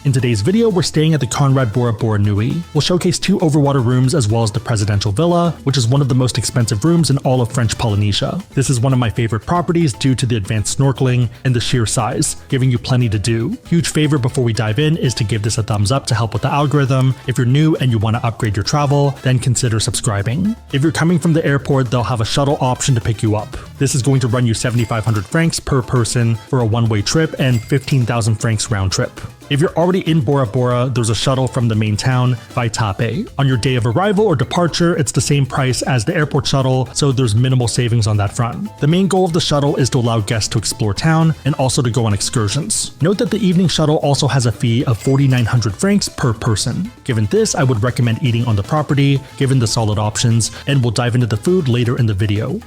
In today's video, we're staying at the Conrad Bora Bora Nui. We'll showcase 2 overwater rooms as well as the presidential villa, which is one of the most expensive rooms in all of French Polynesia. This is one of my favorite properties due to the advanced snorkeling and the sheer size, giving you plenty to do. Huge favor before we dive in is to give this a thumbs up to help with the algorithm. If you're new and you want to upgrade your travel, then consider subscribing. If you're coming from the airport, they'll have a shuttle option to pick you up. This is going to run you 7,500 francs per person for a one-way trip and 15,000 francs round trip. If you're already in Bora Bora, there's a shuttle from the main town by Taipei. On your day of arrival or departure, it's the same price as the airport shuttle, so there's minimal savings on that front. The main goal of the shuttle is to allow guests to explore town and also to go on excursions. Note that the evening shuttle also has a fee of 4,900 francs per person. Given this, I would recommend eating on the property, given the solid options, and we'll dive into the food later in the video.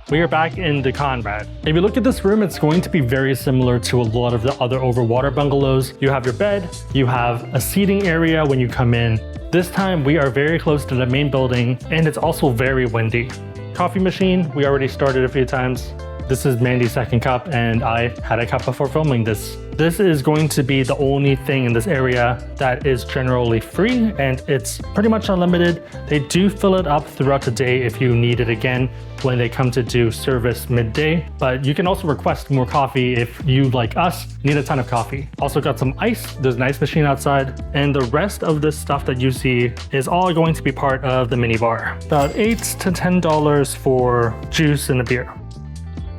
We are back in the Conrad. If you look at this room, it's going to be very similar to a lot of the other overwater bungalows. You have your bed, you have a seating area when you come in. This time we are very close to the main building and it's also very windy. Coffee machine, we already started a few times. This is Mandy's second cup and I had a cup before filming this. This is going to be the only thing in this area that is generally free and it's pretty much unlimited. They do fill it up throughout the day if you need it again when they come to do service midday, but you can also request more coffee if you, like us, need a ton of coffee. Also got some ice, there's an ice machine outside, and the rest of this stuff that you see is all going to be part of the mini bar. About $8 to $10 for juice and a beer.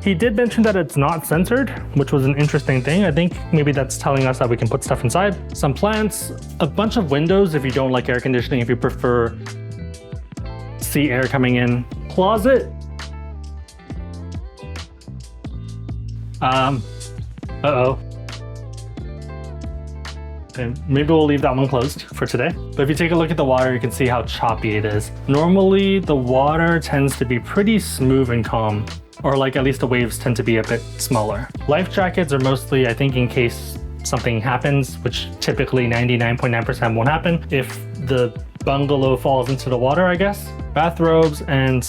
He did mention that it's not censored, which was an interesting thing. I think maybe that's telling us that we can put stuff inside. Some plants, a bunch of windows if you don't like air conditioning, if you prefer sea air coming in. Closet. Uh-oh. Okay, maybe we'll leave that one closed for today. But if you take a look at the water, you can see how choppy it is. Normally, the water tends to be pretty smooth and calm, or like at least the waves tend to be a bit smaller. Life jackets are mostly, I think, in case something happens, which typically 99.9% won't happen if the bungalow falls into the water, I guess. Bathrobes, and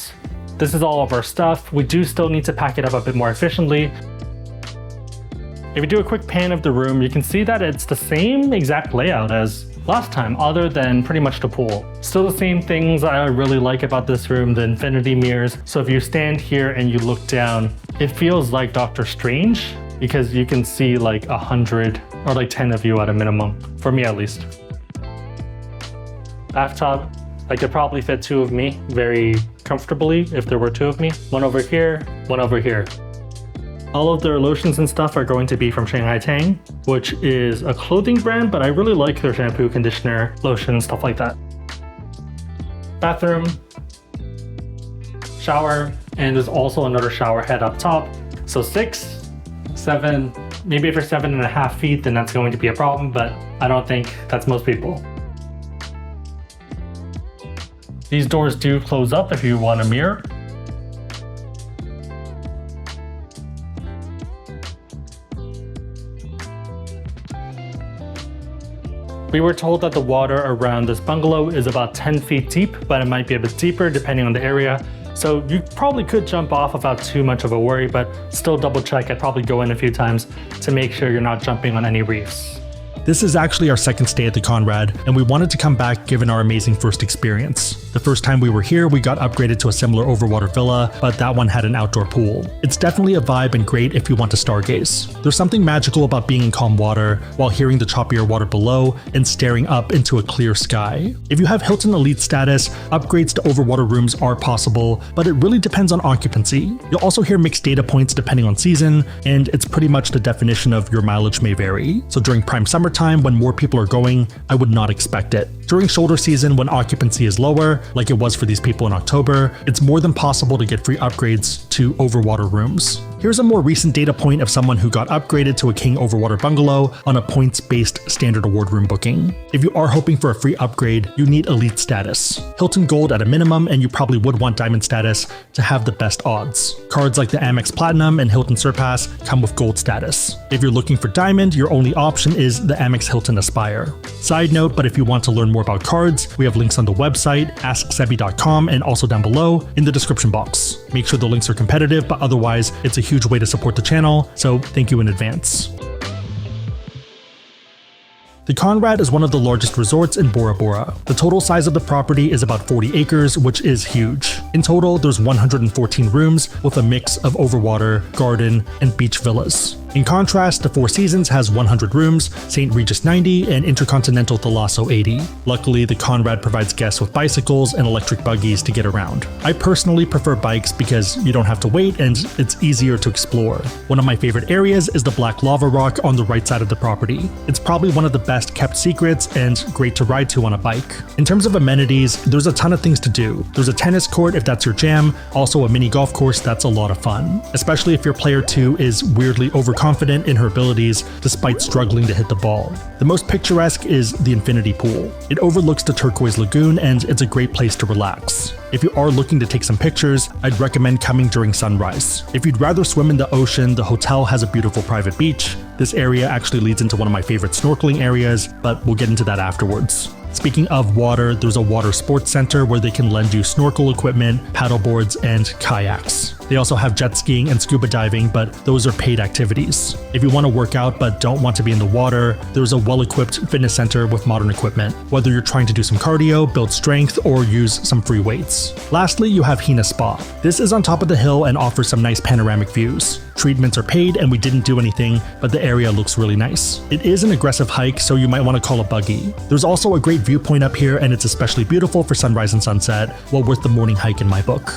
this is all of our stuff. We do still need to pack it up a bit more efficiently. If you do a quick pan of the room, you can see that it's the same exact layout as last time, other than pretty much the pool. Still the same things I really like about this room, the infinity mirrors. So if you stand here and you look down, it feels like Doctor Strange because you can see like 100 or like 10 of you at a minimum, for me at least. Bathtub, I could probably fit 2 of me very comfortably if there were 2 of me. One over here, one over here. All of their lotions and stuff are going to be from Shanghai Tang, which is a clothing brand, but I really like their shampoo, conditioner, lotion, stuff like that. Bathroom, shower, and there's also another shower head up top. So 6, 7, maybe if you're 7.5 feet, then that's going to be a problem, but I don't think that's most people. These doors do close up if you want a mirror. We were told that the water around this bungalow is about 10 feet deep, but it might be a bit deeper depending on the area. So you probably could jump off without too much of a worry, but still double check. I'd probably go in a few times to make sure you're not jumping on any reefs. This is actually our second stay at the Conrad, and we wanted to come back given our amazing first experience. The first time we were here, we got upgraded to a similar overwater villa, but that one had an outdoor pool. It's definitely a vibe and great if you want to stargaze. There's something magical about being in calm water while hearing the choppier water below and staring up into a clear sky. If you have Hilton Elite status, upgrades to overwater rooms are possible, but it really depends on occupancy. You'll also hear mixed data points depending on season, and it's pretty much the definition of your mileage may vary. So during prime summertime, when more people are going, I would not expect it. During shoulder season, when occupancy is lower, like it was for these people in October, it's more than possible to get free upgrades to overwater rooms. Here's a more recent data point of someone who got upgraded to a King Overwater bungalow on a points-based standard award room booking. If you are hoping for a free upgrade, you need Elite status. Hilton Gold at a minimum, and you probably would want Diamond status to have the best odds. Cards like the Amex Platinum and Hilton Surpass come with Gold status. If you're looking for Diamond, your only option is the Amex Hilton Aspire. Side note, but if you want to learn more about cards, we have links on the website, asksebby.com, and also down below in the description box. Make sure the links are competitive, but otherwise, it's a huge way to support the channel, so thank you in advance. The Conrad is one of the largest resorts in Bora Bora. The total size of the property is about 40 acres, which is huge. In total, there's 114 rooms with a mix of overwater, garden, and beach villas. In contrast, the Four Seasons has 100 rooms, St. Regis 90, and Intercontinental Thalasso 80. Luckily, the Conrad provides guests with bicycles and electric buggies to get around. I personally prefer bikes because you don't have to wait and it's easier to explore. One of my favorite areas is the black lava rock on the right side of the property. It's probably one of the best kept secrets and great to ride to on a bike. In terms of amenities, there's a ton of things to do. There's a tennis court if that's your jam, also a mini golf course that's a lot of fun, especially if your player 2 is weirdly overconfident in her abilities despite struggling to hit the ball. The most picturesque is the infinity pool. It overlooks the turquoise lagoon and it's a great place to relax. If you are looking to take some pictures, I'd recommend coming during sunrise. If you'd rather swim in the ocean, the hotel has a beautiful private beach. This area actually leads into one of my favorite snorkeling areas, but we'll get into that afterwards. Speaking of water, there's a water sports center where they can lend you snorkel equipment, paddle boards, and kayaks. They also have jet skiing and scuba diving, but those are paid activities. If you want to work out but don't want to be in the water, there's a well-equipped fitness center with modern equipment, whether you're trying to do some cardio, build strength, or use some free weights. Lastly, you have Hina Spa. This is on top of the hill and offers some nice panoramic views. Treatments are paid and we didn't do anything, but the area looks really nice. It is an aggressive hike, so you might want to call a buggy. There's also a great viewpoint up here and it's especially beautiful for sunrise and sunset, well worth the morning hike in my book.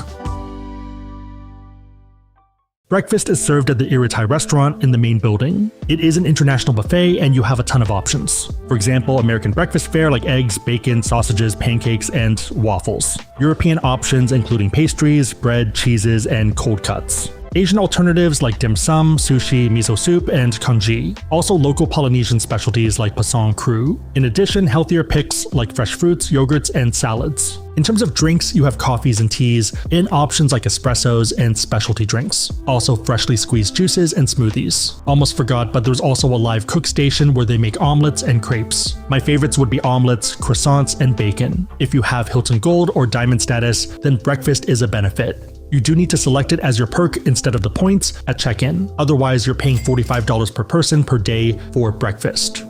Breakfast is served at the Iritai restaurant in the main building. It is an international buffet and you have a ton of options. For example, American breakfast fare like eggs, bacon, sausages, pancakes, and waffles. European options including pastries, bread, cheeses, and cold cuts. Asian alternatives like dim sum, sushi, miso soup, and congee. Also local Polynesian specialties like pasang cru. In addition, healthier picks like fresh fruits, yogurts, and salads. In terms of drinks, you have coffees and teas, and options like espressos and specialty drinks. Also freshly squeezed juices and smoothies. Almost forgot, but there's also a live cook station where they make omelets and crepes. My favorites would be omelets, croissants, and bacon. If you have Hilton Gold or Diamond status, then breakfast is a benefit. You do need to select it as your perk instead of the points at check-in. Otherwise, you're paying $45 per person per day for breakfast.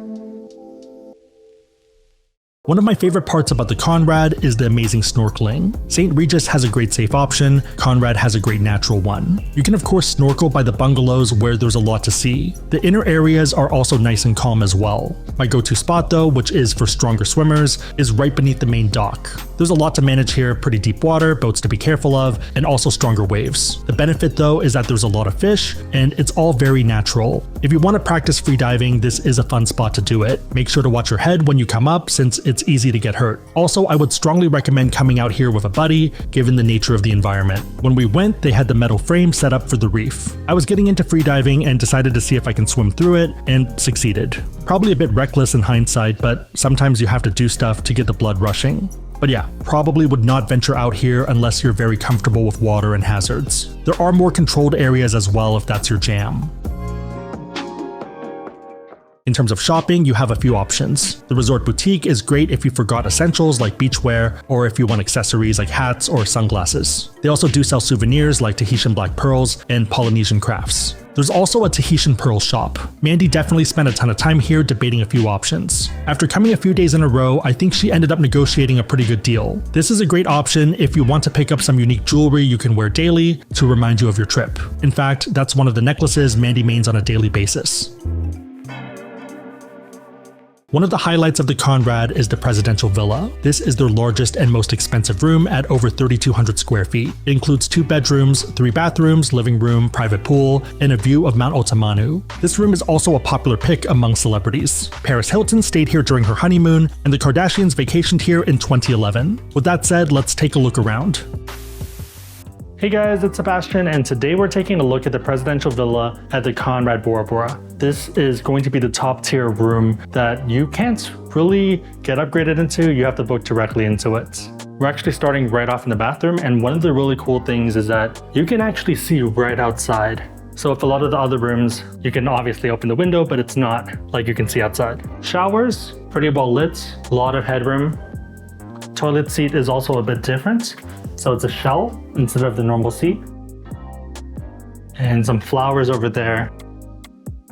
One of my favorite parts about the Conrad is the amazing snorkeling. St. Regis has a great safe option, Conrad has a great natural one. You can of course snorkel by the bungalows where there's a lot to see. The inner areas are also nice and calm as well. My go-to spot though, which is for stronger swimmers, is right beneath the main dock. There's a lot to manage here, pretty deep water, boats to be careful of, and also stronger waves. The benefit though is that there's a lot of fish, and it's all very natural. If you want to practice free diving, this is a fun spot to do it. Make sure to watch your head when you come up since it's easy to get hurt. Also, I would strongly recommend coming out here with a buddy, given the nature of the environment. When we went, they had the metal frame set up for the reef. I was getting into free diving and decided to see if I can swim through it, and succeeded. Probably a bit reckless in hindsight, but sometimes you have to do stuff to get the blood rushing. But yeah, probably would not venture out here unless you're very comfortable with water and hazards. There are more controlled areas as well if that's your jam. In terms of shopping, you have a few options. The Resort Boutique is great if you forgot essentials like beachwear, or if you want accessories like hats or sunglasses. They also do sell souvenirs like Tahitian black pearls and Polynesian crafts. There's also a Tahitian pearl shop. Mandy definitely spent a ton of time here debating a few options. After coming a few days in a row, I think she ended up negotiating a pretty good deal. This is a great option if you want to pick up some unique jewelry you can wear daily to remind you of your trip. In fact, that's one of the necklaces Mandy mains on a daily basis. One of the highlights of the Conrad is the Presidential Villa. This is their largest and most expensive room at over 3,200 square feet. It includes 2 bedrooms, 3 bathrooms, living room, private pool, and a view of Mount Otamanu. This room is also a popular pick among celebrities. Paris Hilton stayed here during her honeymoon, and the Kardashians vacationed here in 2011. With that said, let's take a look around. Hey guys, it's Sebastian, and today we're taking a look at the Presidential Villa at the Conrad Bora Bora. This is going to be the top tier room that you can't really get upgraded into, you have to book directly into it. We're actually starting right off in the bathroom, and one of the really cool things is that you can actually see right outside. So if a lot of the other rooms, you can obviously open the window, but it's not like you can see outside. Showers, pretty well lit, a lot of headroom. Toilet seat is also a bit different. So it's a shell instead of the normal seat. And some flowers over there.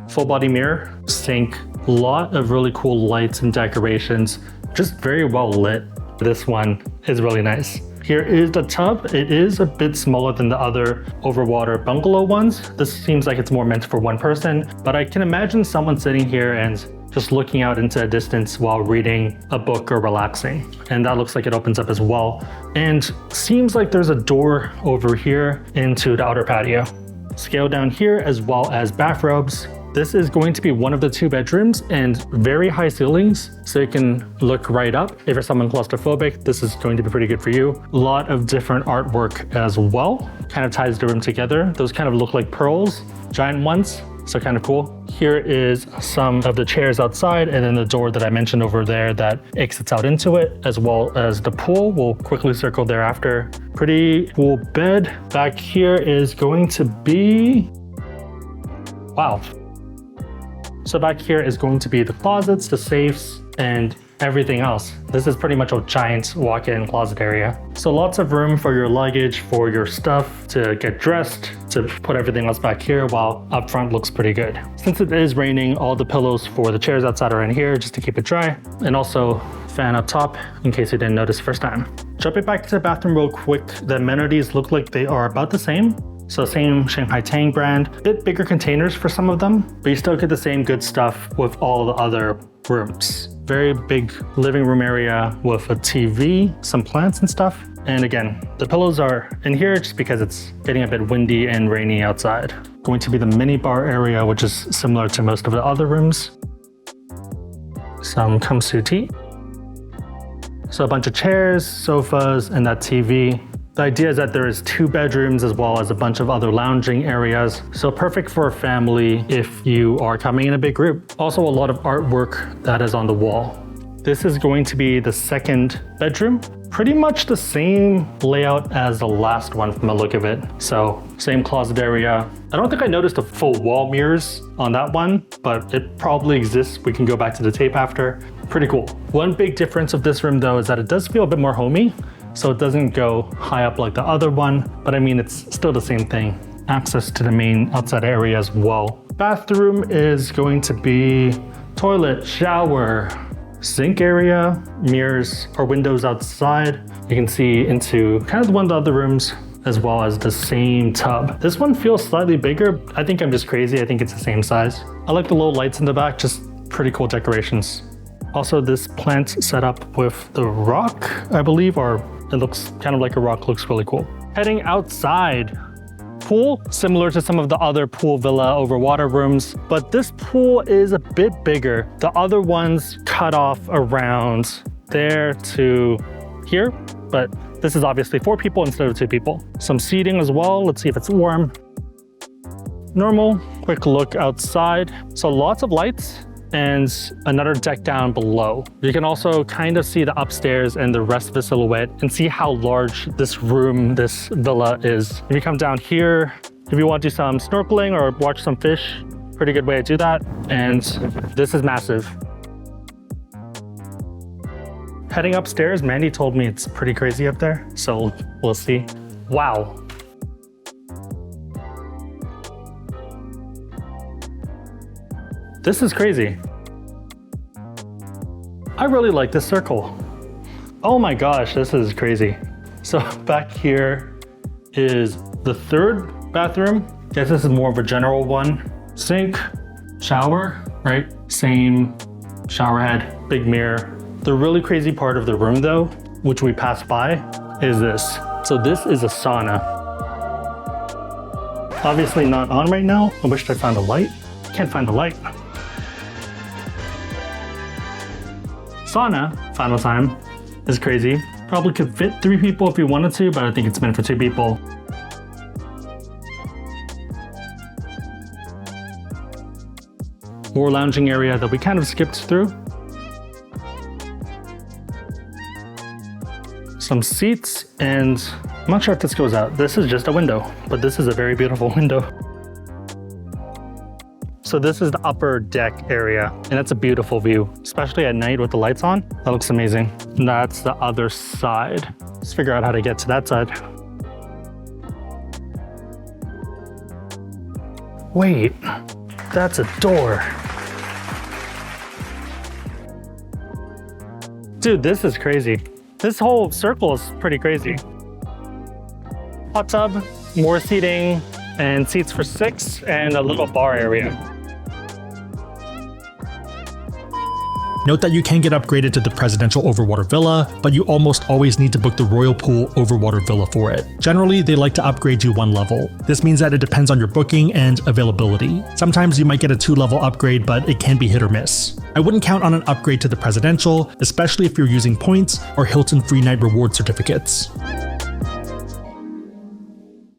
Full body mirror, sink, a lot of really cool lights and decorations, just very well lit. This one is really nice. Here is the tub. It is a bit smaller than the other Overwater bungalow ones. This seems like it's more meant for one person, but I can imagine someone sitting here and just looking out into a distance while reading a book or relaxing. And that looks like it opens up as well. And seems like there's a door over here into the outer patio. Scale down here as well as bathrobes. This is going to be one of the 2 bedrooms and very high ceilings, so you can look right up. If you're someone claustrophobic, this is going to be pretty good for you. A lot of different artwork as well. Kind of ties the room together. Those kind of look like pearls, giant ones, so kind of cool. Here is some of the chairs outside and then the door that I mentioned over there that exits out into it, as well as the pool. We'll quickly circle thereafter. Pretty cool bed. Back here is going to be, wow. So back here is going to be the closets, the safes, and everything else. This is pretty much a giant walk-in closet area. So lots of room for your luggage, for your stuff, to get dressed, to put everything else back here, while up front looks pretty good. Since it is raining, all the pillows for the chairs outside are in here just to keep it dry. And also fan up top in case you didn't notice first time. Jumping back to the bathroom real quick, the amenities look like they are about the same. So same Shanghai Tang brand, bit bigger containers for some of them, but you still get the same good stuff with all the other rooms. Very big living room area with a TV, some plants and stuff. And again, the pillows are in here just because it's getting a bit windy and rainy outside. Going to be the mini bar area, which is similar to most of the other rooms. Some kumsu tea. So a bunch of chairs, sofas, and that TV. The idea is that there is 2 bedrooms as well as a bunch of other lounging areas. So perfect for a family if you are coming in a big group. Also a lot of artwork that is on the wall. This is going to be the 2nd bedroom. Pretty much the same layout as the last one from the look of it. So same closet area. I don't think I noticed the full wall mirrors on that one, but it probably exists. We can go back to the tape after. Pretty cool. One big difference of this room though is that it does feel a bit more homey. So it doesn't go high up like the other one, but I mean, it's still the same thing. Access to the main outside area as well. Bathroom is going to be toilet, shower, sink area, mirrors or windows outside. You can see into kind of one of the other rooms as well as the same tub. This one feels slightly bigger. I think I'm just crazy. I think it's the same size. I like the low lights in the back, just pretty cool decorations. Also this plant set up with the rock, I believe, or it looks kind of like a rock, looks really cool. Heading outside, pool, similar to some of the other pool villa Overwater rooms, but this pool is a bit bigger. The other ones cut off around there to here, but this is obviously 4 people instead of 2 people. Some seating as well, let's see if it's warm. Normal, quick look outside. So lots of lights and another deck down below. You can also kind of see the upstairs and the rest of the silhouette and see how large this room, this villa is. If you come down here, if you want to do some snorkeling or watch some fish, pretty good way to do that. And this is massive. Heading upstairs, Mandy told me it's pretty crazy up there, so we'll see. Wow. This is crazy. I really like this circle. Oh my gosh, this is crazy. So back here is the 3rd bathroom. Guess this is more of a general one. Sink, shower, right? Same shower head, big mirror. The really crazy part of the room though, which we passed by, is this. So this is a sauna. Obviously not on right now. I wish I found a light. Can't find the light. Sauna, final time, is crazy. Probably could fit 3 people if you wanted to, but I think it's meant for 2 people. More lounging area that we kind of skipped through. Some seats, and I'm not sure if this goes out. This is just a window, but this is a very beautiful window. So this is the upper deck area, and that's a beautiful view, especially at night with the lights on. That looks amazing. And that's the other side. Let's figure out how to get to that side. Wait, that's a door. Dude, this is crazy. This whole circle is pretty crazy. Hot tub, more seating, and seats for 6, and a little bar area. Note that you can get upgraded to the Presidential Overwater Villa, but you almost always need to book the Royal Pool Overwater Villa for it. Generally, they like to upgrade you 1 level. This means that it depends on your booking and availability. Sometimes you might get a 2-level upgrade, but it can be hit or miss. I wouldn't count on an upgrade to the Presidential, especially if you're using points or Hilton Free Night Reward certificates.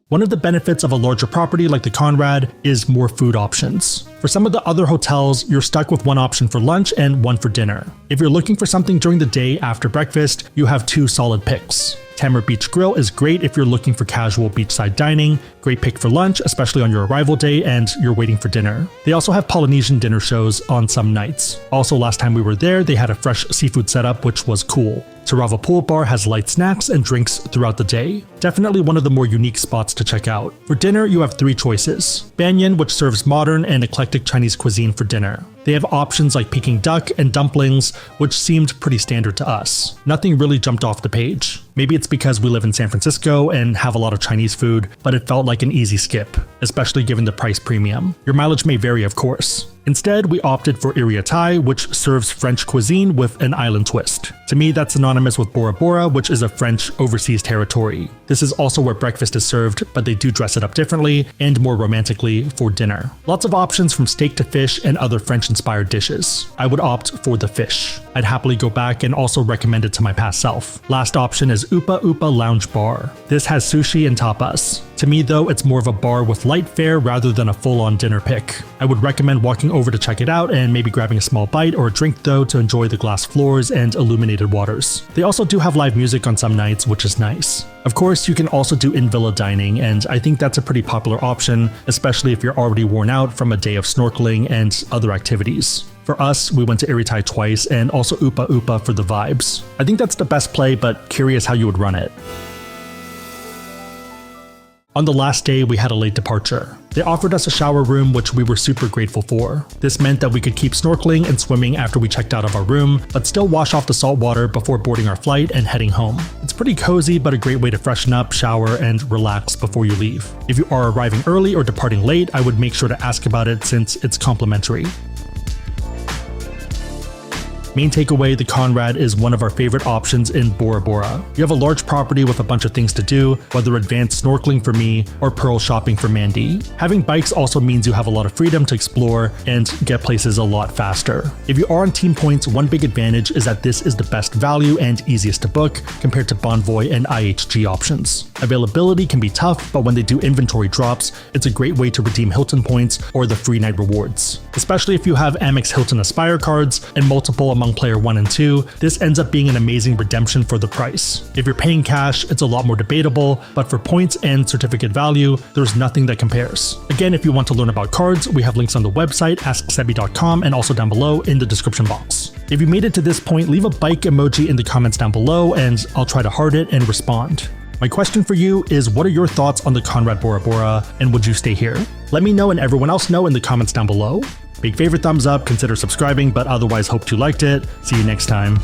One of the benefits of a larger property like the Conrad is more food options. For some of the other hotels, you're stuck with 1 option for lunch and 1 for dinner. If you're looking for something during the day after breakfast, you have 2 solid picks. Tamar Beach Grill is great if you're looking for casual beachside dining, great pick for lunch, especially on your arrival day and you're waiting for dinner. They also have Polynesian dinner shows on some nights. Also, last time we were there, they had a fresh seafood setup, which was cool. Tarava Pool Bar has light snacks and drinks throughout the day. Definitely one of the more unique spots to check out. For dinner, you have 3 choices. Banyan, which serves modern and eclectic Chinese cuisine for dinner. They have options like Peking duck and dumplings, which seemed pretty standard to us. Nothing really jumped off the page. Maybe it's because we live in San Francisco and have a lot of Chinese food, but it felt like an easy skip, especially given the price premium. Your mileage may vary, of course. Instead, we opted for Iriya Thai, which serves French cuisine with an island twist. To me, that's synonymous with Bora Bora, which is a French overseas territory. This is also where breakfast is served, but they do dress it up differently and more romantically for dinner. Lots of options from steak to fish and other French-inspired dishes. I would opt for the fish. I'd happily go back and also recommend it to my past self. Last option is Upa Upa Lounge Bar. This has sushi and tapas. To me though, it's more of a bar with light fare rather than a full-on dinner pick. I would recommend walking over to check it out and maybe grabbing a small bite or a drink though to enjoy the glass floors and illuminated waters. They also do have live music on some nights, which is nice. Of course, you can also do in-villa dining, and I think that's a pretty popular option, especially if you're already worn out from a day of snorkeling and other activities. For us, we went to Iriya Thai twice and also Upa Upa for the vibes. I think that's the best play, but curious how you would run it. On the last day, we had a late departure. They offered us a shower room, which we were super grateful for. This meant that we could keep snorkeling and swimming after we checked out of our room, but still wash off the salt water before boarding our flight and heading home. It's pretty cozy, but a great way to freshen up, shower, and relax before you leave. If you are arriving early or departing late, I would make sure to ask about it since it's complimentary. Main takeaway, the Conrad is one of our favorite options in Bora Bora. You have a large property with a bunch of things to do, whether advanced snorkeling for me or pearl shopping for Mandy. Having bikes also means you have a lot of freedom to explore and get places a lot faster. If you are on team points, one big advantage is that this is the best value and easiest to book compared to Bonvoy and IHG options. Availability can be tough, but when they do inventory drops, it's a great way to redeem Hilton points or the free night rewards. Especially if you have Amex Hilton Aspire cards and multiple among player 1 and 2, this ends up being an amazing redemption for the price. If you're paying cash, it's a lot more debatable, but for points and certificate value, there's nothing that compares. Again, if you want to learn about cards, we have links on the website, asksebby.com, and also down below in the description box. If you made it to this point, leave a bike emoji in the comments down below, and I'll try to heart it and respond. My question for you is, what are your thoughts on the Conrad Bora Bora, and would you stay here? Let me know and everyone else know in the comments down below. Big favorite, thumbs up, consider subscribing, but otherwise hope you liked it. See you next time.